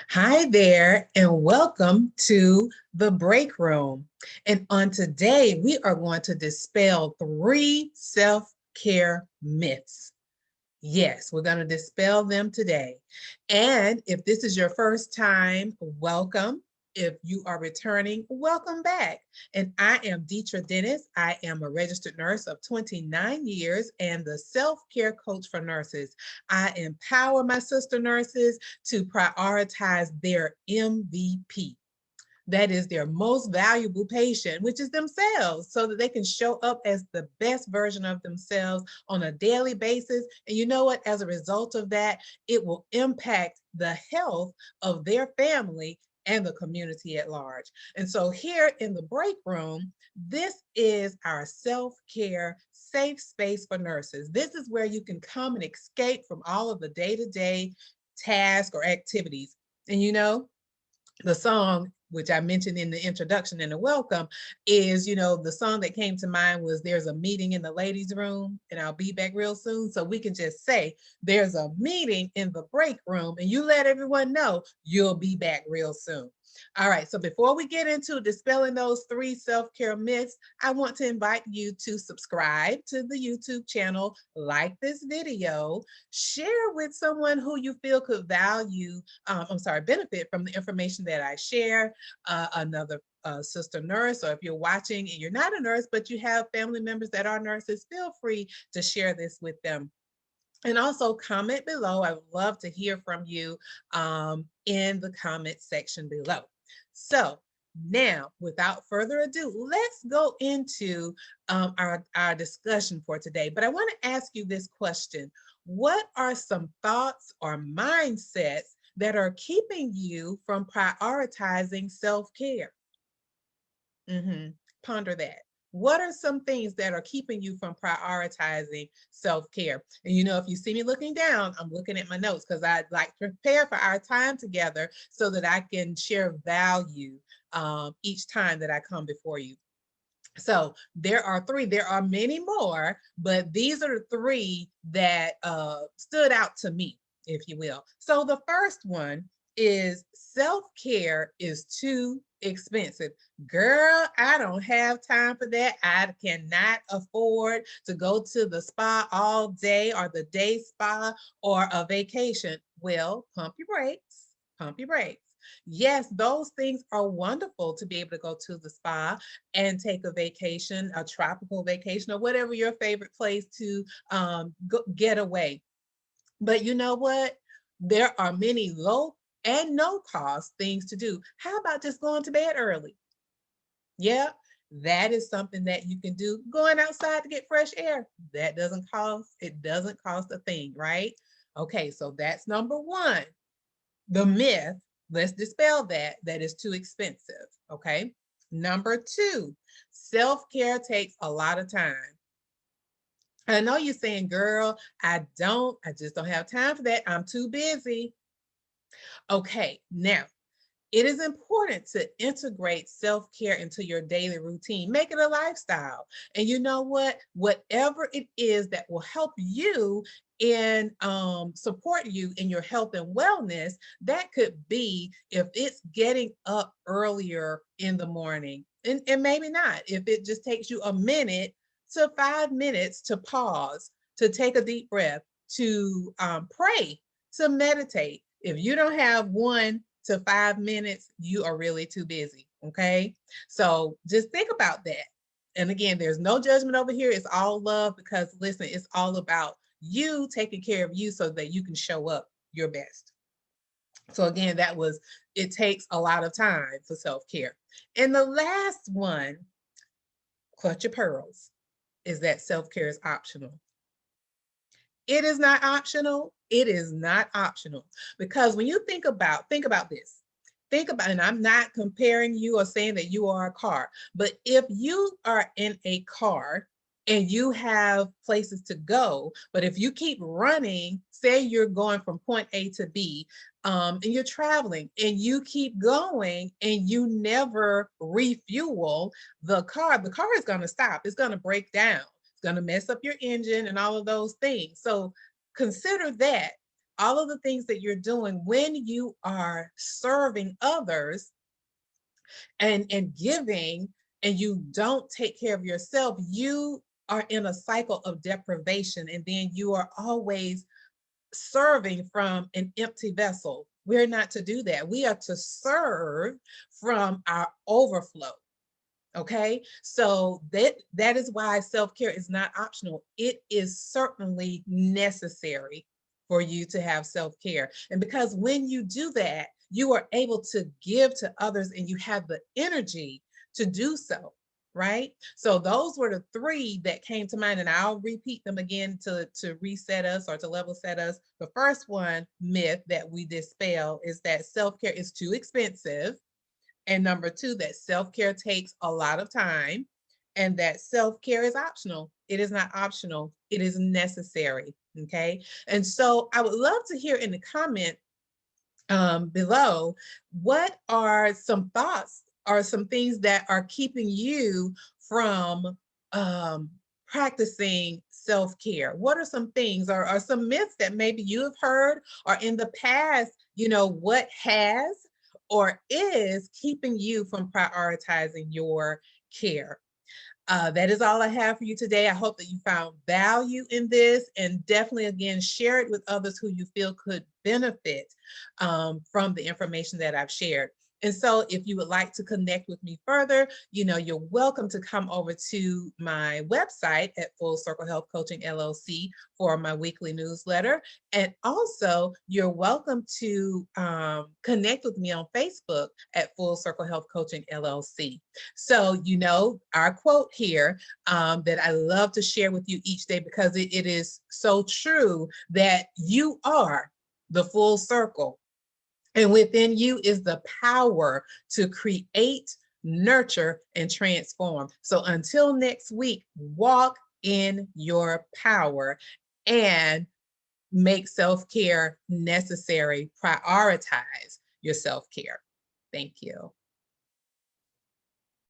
Hi there, and welcome to the break room. And on today, we are going to dispel 3 self-care myths. Yes, we're going to dispel them today. And if this is your first time, welcome. If you are returning, welcome back. And I am Deitra Dennis. I am a registered nurse of 29 years and the self-care coach for nurses. I empower my sister nurses to prioritize their MVP. That is their most valuable patient, which is themselves, so that they can show up as the best version of themselves on a daily basis. And you know what? As a result of that, it will impact the health of their family and the community at large. And so here in the break room, this is our self-care safe space for nurses. This is where you can come and escape from all of the day-to-day tasks or activities. And you know, the song which I mentioned in the introduction and the welcome is, the song that came to mind was "There's a meeting in the ladies' room and I'll be back real soon." So we can just say there's a meeting in the break room and you let everyone know you'll be back real soon. All right, so before we get into dispelling those 3 self-care myths, I want to invite you to subscribe to the YouTube channel, like this video, share with someone who you feel could benefit from the information that I share, another sister nurse, or if you're watching and you're not a nurse, but you have family members that are nurses, feel free to share this with them. And also comment below. I would love to hear from you in the comment section below. So now, without further ado, let's go into our discussion for today. But I want to ask you this question. What are some thoughts or mindsets that are keeping you from prioritizing self-care? Ponder that. What are some things that are keeping you from prioritizing self-care? And if you see me looking down, I'm looking at my notes because I'd like to prepare for our time together so that I can share value each time that I come before you. So there are 3. There are many more, but these are the 3 that stood out to me, if you will. So the first one is self-care is too expensive. Girl, I don't have time for that. I cannot afford to go to the spa all day or the day spa or a vacation. Well, pump your brakes. Pump your brakes. Yes, those things are wonderful to be able to go to the spa and take a vacation, a tropical vacation, or whatever your favorite place to get away. But you know what? There are many low and no cost things to do. How about just going to bed early? Yeah, that is something that you can do. Going outside to get fresh air, it doesn't cost a thing, right? Okay, so that's number 1. The myth, let's dispel that is too expensive, okay? Number 2, self-care takes a lot of time. I know you're saying, girl, I just don't have time for that. I'm too busy. Okay, now it is important to integrate self-care into your daily routine. Make it a lifestyle. And you know what? Whatever it is that will help you and support you in your health and wellness, that could be if it's getting up earlier in the morning. And maybe not. If it just takes you a minute to 5 minutes to pause, to take a deep breath, to pray, to meditate. If you don't have 1 to 5 minutes, you are really too busy. Okay. So just think about that. And again, there's no judgment over here. It's all love because listen, it's all about you taking care of you so that you can show up your best. So again, it takes a lot of time for self-care. And the last one, clutch your pearls, is that self-care is optional. It is not optional. It is not optional. Because when you think about this, and I'm not comparing you or saying that you are a car, but if you are in a car and you have places to go, but if you keep running, say you're going from point A to B, and you're traveling and you keep going and you never refuel the car is going to stop. It's going to break down. It's going to mess up your engine and all of those things. So consider that all of the things that you're doing when you are serving others and giving, and you don't take care of yourself, you are in a cycle of deprivation, and then you are always serving from an empty vessel. We're not to do that. We are to serve from our overflow. Okay, so that is why self-care is not optional. It is certainly necessary for you to have self-care. And because when you do that, you are able to give to others and you have the energy to do so, right? So those were the three that came to mind, and I'll repeat them again to reset us or to level set us. The first one, myth that we dispel, is that self-care is too expensive. And number two, that self-care takes a lot of time, and that self-care is optional. It is not optional, it is necessary. Okay. And so I would love to hear in the comment below, what are some thoughts or some things that are keeping you from practicing self-care? What are some things or some myths that maybe you have heard, or in the past, what has or is keeping you from prioritizing your care? That is all I have for you today. I hope that you found value in this, and definitely, again, share it with others who you feel could benefit from the information that I've shared. And so if you would like to connect with me further, you're welcome to come over to my website at Full Circle Health Coaching LLC for my weekly newsletter. And also, you're welcome to connect with me on Facebook at Full Circle Health Coaching LLC. So, our quote here that I love to share with you each day, because it is so true, that you are the full circle. And within you is the power to create, nurture, and transform. So until next week, walk in your power and make self-care necessary. Prioritize your self-care. Thank you.